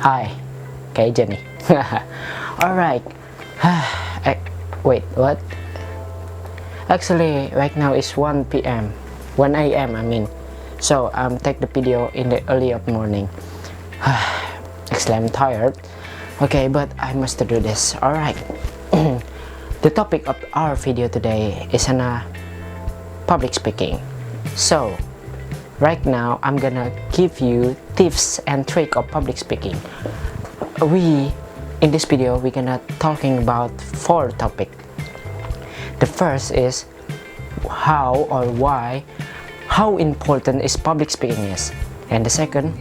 Hi. Okay, Jenny. Alright. Wait, what? Actually, right now it's 1 p.m. 1 a.m. I mean. So take the video in the early of morning. Actually, I'm tired. Okay, but I must do this. Alright. The topic of our video today is public speaking. So right now I'm gonna give you tips and tricks of public speaking. In this video we're gonna talking about 4 topics. The first is how important is public speaking is, and the second,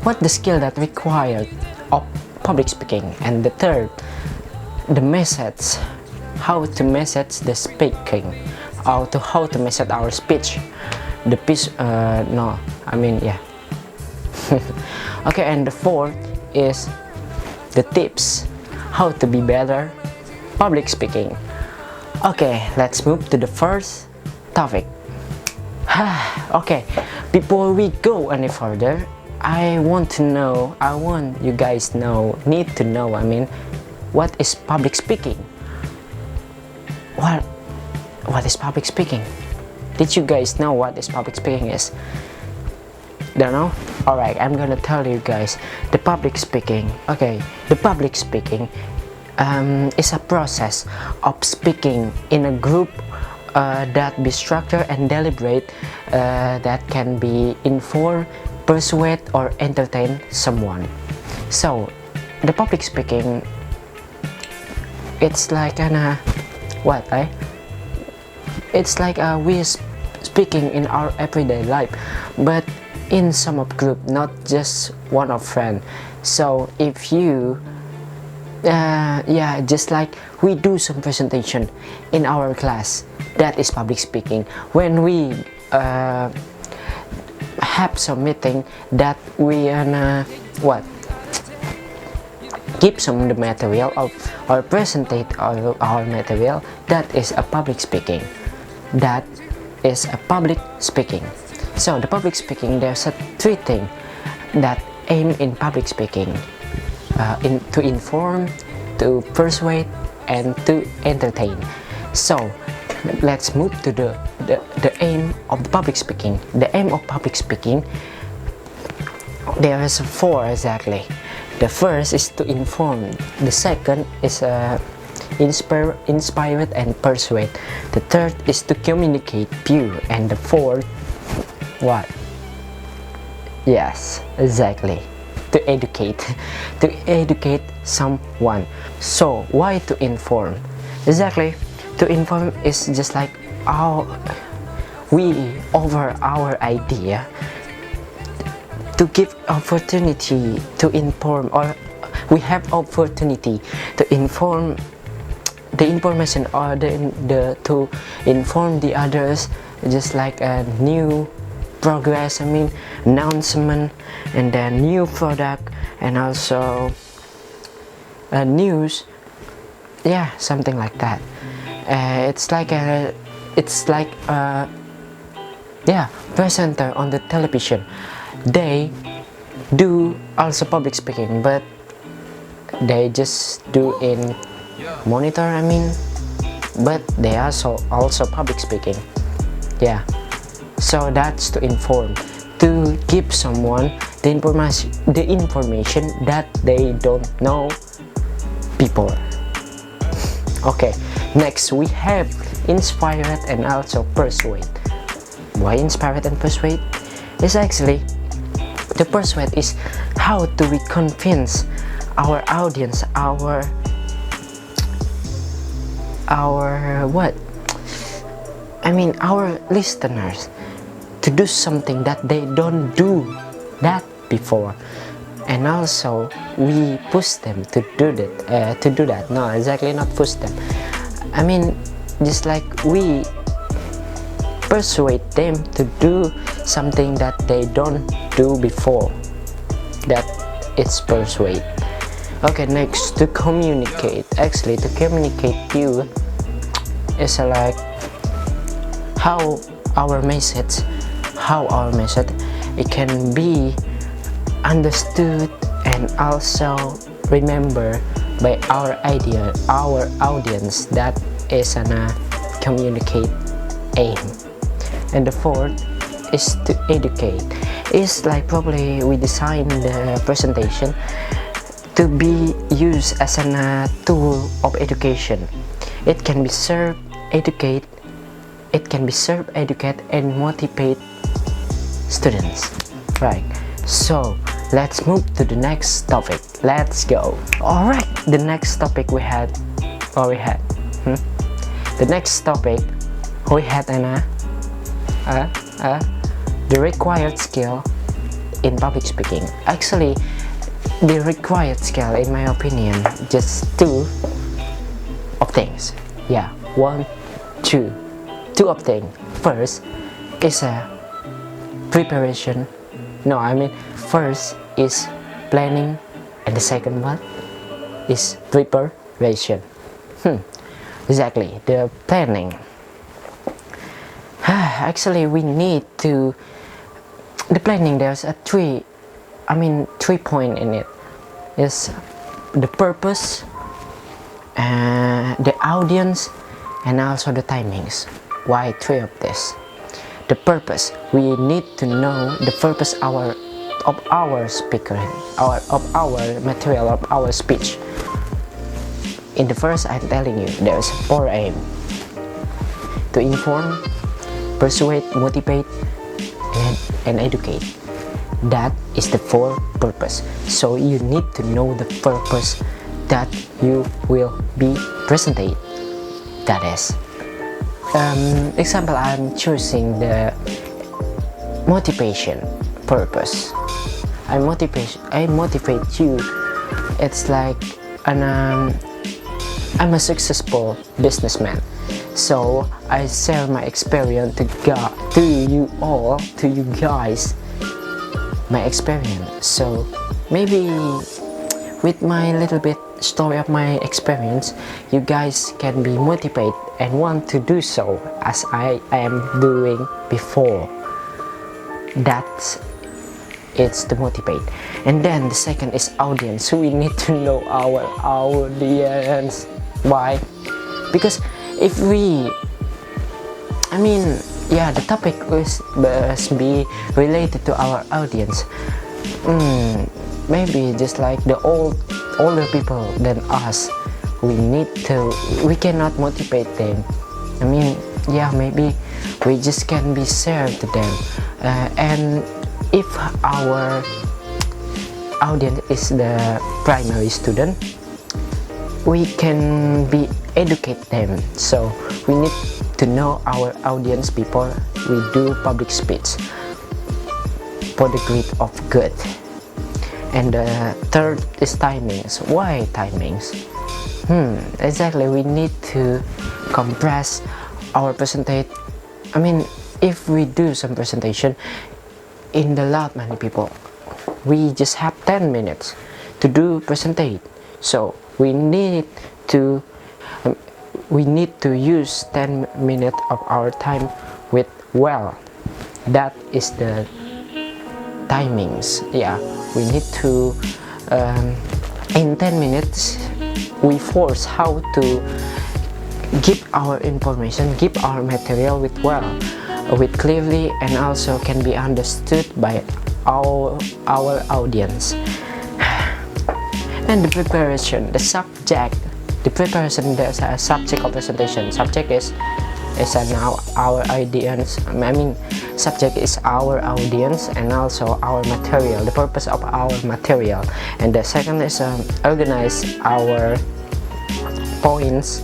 what the skill that required of public speaking, and the third, the message, how to message the speaking, how to message our speech, the pitch, okay, and the fourth is the tips how to be better public speaking. Okay, let's move to the first topic. Okay, before we go any further, I want you guys need to know, what is public speaking? What is public speaking? Did you guys know what is public speaking is? Don't know? Alright, I'm gonna tell you guys the public speaking. Okay, the public speaking is a process of speaking in a group that be structured and deliberate, that can be inform, persuade, or entertain someone. So the public speaking, it's like it's like we're speaking in our everyday life, but in some of group, not just one of friend. So if you just like we do some presentation in our class, that is public speaking. When we have some meeting that we give some the material or presentate our material, that is a public speaking. That is a public speaking. So the public speaking, there's 3 things that aim in public speaking: to inform, to persuade, and to entertain. So let's move to the aim of the public speaking. The aim of public speaking, there is 4 exactly. The first is to inform. The second is inspire and persuade. The third is to communicate view, and the fourth, what? Yes, exactly, to educate someone. So why to inform? Exactly, to inform is just like we offer our idea to give opportunity to inform, or we have opportunity to inform the information, or to inform the others, just like a new progress, announcement, and then new product, and also news, something like that. It's like presenter on the television. They do also public speaking, but they just do in monitor, but they also public speaking. So that's to inform, to give someone the information that they don't know before. Okay, next we have inspire and also persuade. Why inspire and persuade? It's actually, the persuade is how do we convince our audience, our listeners to do something that they don't do that before, and also we push them to do that. No, exactly, not push them. Just like we persuade them to do something that they don't do before. That it's persuade. Okay, next, to communicate. Actually, to communicate you is like how our message, it can be understood and also remember by our audience. That is an communicate aim. And the fourth is to educate. It's like probably we design the presentation to be used as a tool of education. It can be serve, educate, and motivate students, right? So let's move to the next topic. Let's go. All right, the next topic the next topic we had the required skill in public speaking. Actually, the required skill, in my opinion, just two of things. Yeah, two of things. First is a preparation. No, I mean first is planning, and the second one is preparation. Exactly, the planning. Actually, we need to the planning. There's a three points in it. Is the purpose, the audience, and also the timings. Why three of this? The purpose. We need to know the purpose of our speaker, of our material, of our speech. In the first, I'm telling you, there's four aim: to inform, persuade, motivate, and educate. That is the four purpose. So you need to know the purpose that you will be presented. That is example, I'm choosing the motivation purpose. I motivate you. It's like I'm a successful businessman, so I share my experience to you guys, my experience. So maybe with my little bit story of my experience, you guys can be motivated and want to do so as I am doing before. That's it's to motivate. And then the second is audience. So we need to know our audience. Why? Because if we, the topic must be related to our audience. Maybe just like the older people than us, we cannot motivate them. Maybe we just can be served to them. And if our audience is the primary student, we can be educate them. So we need to know our audience before we do public speech for the great of good. And the third is timings. Why timings? Exactly, we need to compress our presentation. If we do some presentation in the lot many people, we just have 10 minutes to do presentation. So we need to use 10 minutes of our time with well. That is the timings. Yeah, we need to in 10 minutes we force how to give our information, give our material with clearly, and also can be understood by our audience. And the preparation, the subject, the preparation, there's a subject of presentation. Subject is now our audience. Subject is our audience and also our material, the purpose of our material. And the second is organize our points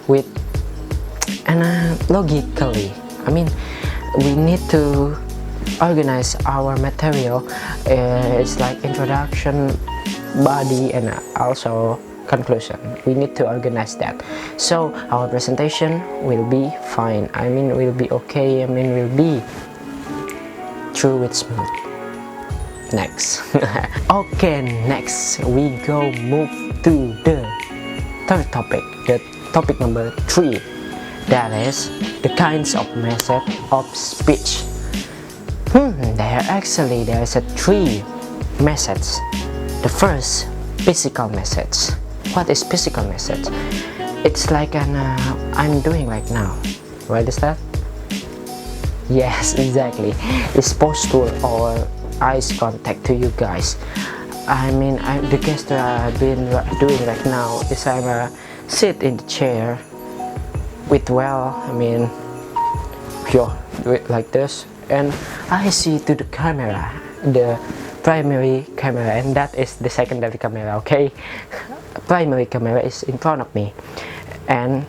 with logically. We need to organize our material. It's like introduction, body, and also conclusion. We need to organize that, so our presentation will be fine. Will be okay. Will be through with smooth. Next. Okay, next we move to the third topic, the topic number 3. That is the kinds of method of speech. There's a 3 message. The first, physical message. What is physical message? It's like an I'm doing right now. What is that? Yes, exactly. It's posture or eyes contact to you guys. I mean, the gesture I've been doing right now is I'm sit in the chair with like this, and I see to the camera, the primary camera, and that is the secondary camera. Okay, primary camera is in front of me, and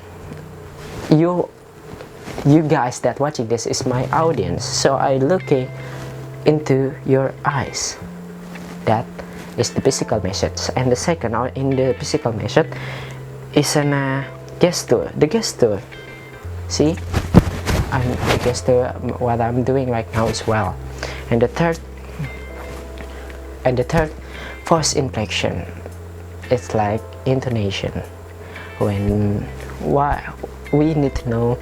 you guys that watching this is my audience, so I looking into your eyes. That is the physical message. And the second, or in the physical message, is an gesture. The gesture, see, the gesture what I'm doing right now as well. And the third, voice inflection. It's like intonation. When we need to know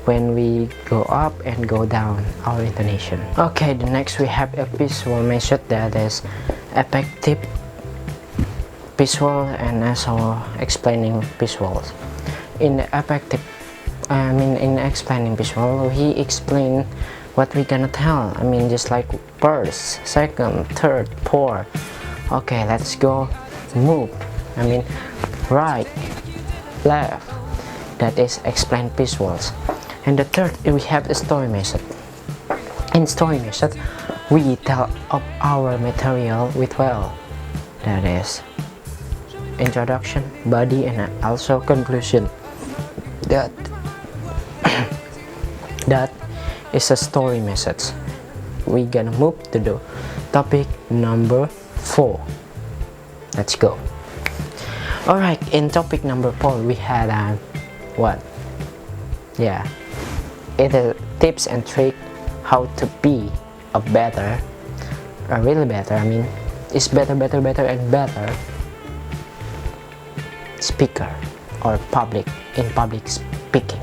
when we go up and go down our intonation. Okay, the next we have a visual method that is effective visual and also explaining visuals. In the effective, in explaining visual, he explain what we gonna tell. Just like first, second, third, fourth. Okay, let's go. Move. Right, left. That is explain visuals. And the third, we have the story method. In story method, we tell of our material with that is introduction, body, and also conclusion. That that is a story method. We gonna move to the topic number 4. Let's go. Alright, in topic number 4 we had it is tips and trick how to be a better, really better, it's better and better speaker or public speaking.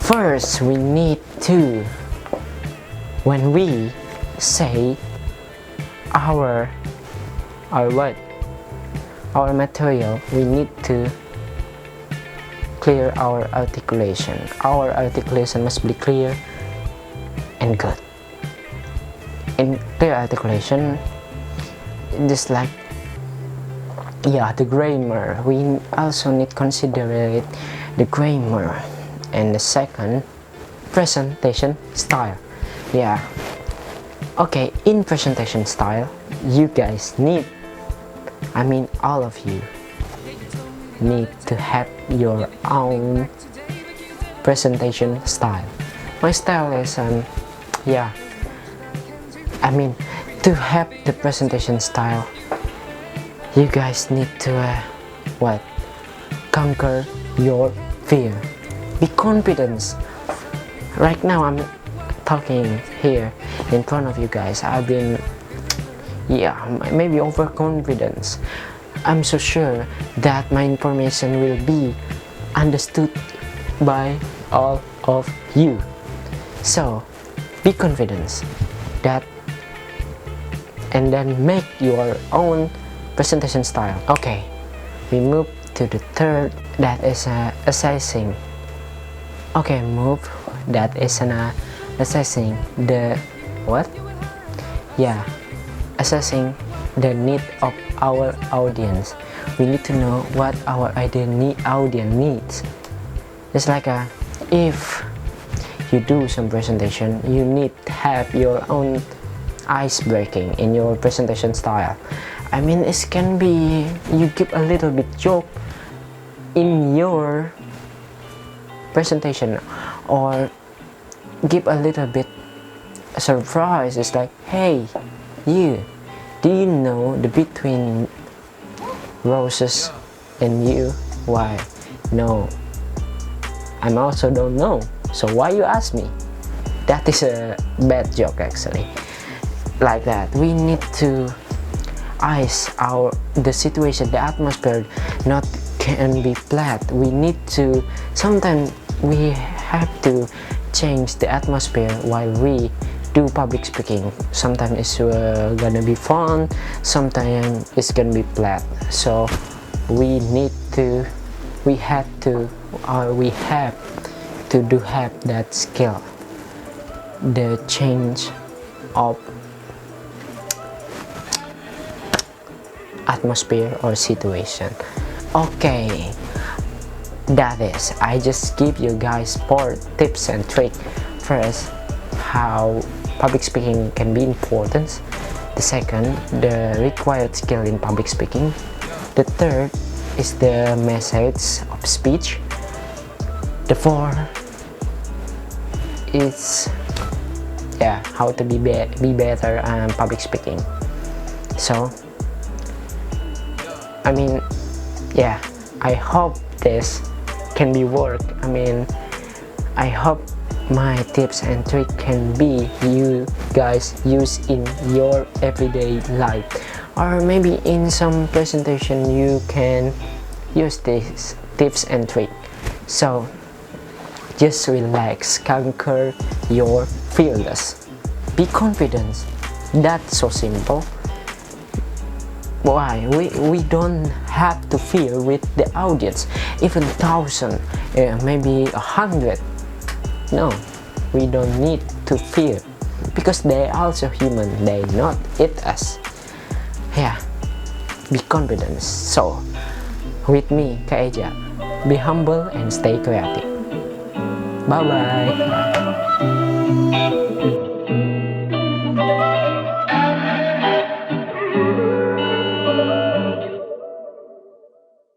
First, we need to, when we say our material, we need to clear our articulation. Our articulation must be clear and good. In clear articulation, just like the grammar, we also need to consider the grammar. And the second, presentation style. Okay, in presentation style, you guys need, all of you need to have your own presentation style. My style is to have the presentation style, you guys need to conquer your fear. Be confident. Right now I'm talking here in front of you guys. I've been maybe overconfidence. I'm so sure that my information will be understood by all of you. So be confident that, and then make your own presentation style. Okay, we move to the third, that is assessing. Okay, that is assessing the assessing the need of our audience. We need to know what our audience needs. It's like if you do some presentation, you need to have your own ice breaking in your presentation style. It can be you give a little bit joke in your presentation, or give a little bit surprise. It's like, hey, do you know the between roses and you? Why? No, I also don't know. So why you ask me? That is a bad joke actually. Like that, we need to ice the situation, the atmosphere. Not can be flat. We need to, sometimes we have to change the atmosphere while we do public speaking. Sometimes it's gonna be fun, sometimes it's gonna be flat. So we have to have that skill, the change of atmosphere or situation. Okay, that is, I just give you guys 4 tips and tricks. First, how public speaking can be important. The second, the required skill in public speaking. The third is the message of speech. The fourth is how to be better public speaking. So I mean, I hope this can be worked. I mean, I hope my tips and tricks can be you guys use in your everyday life, or maybe in some presentation you can use these tips and tricks. So just relax, conquer your fearless, be confident. That's so simple. Why? We don't have to fear with the audience, even 1,000, maybe 100. No, we don't need to fear, because they are also human, they not eat us. Be confident. So with me, Kak Eja, be humble and stay creative. Bye bye.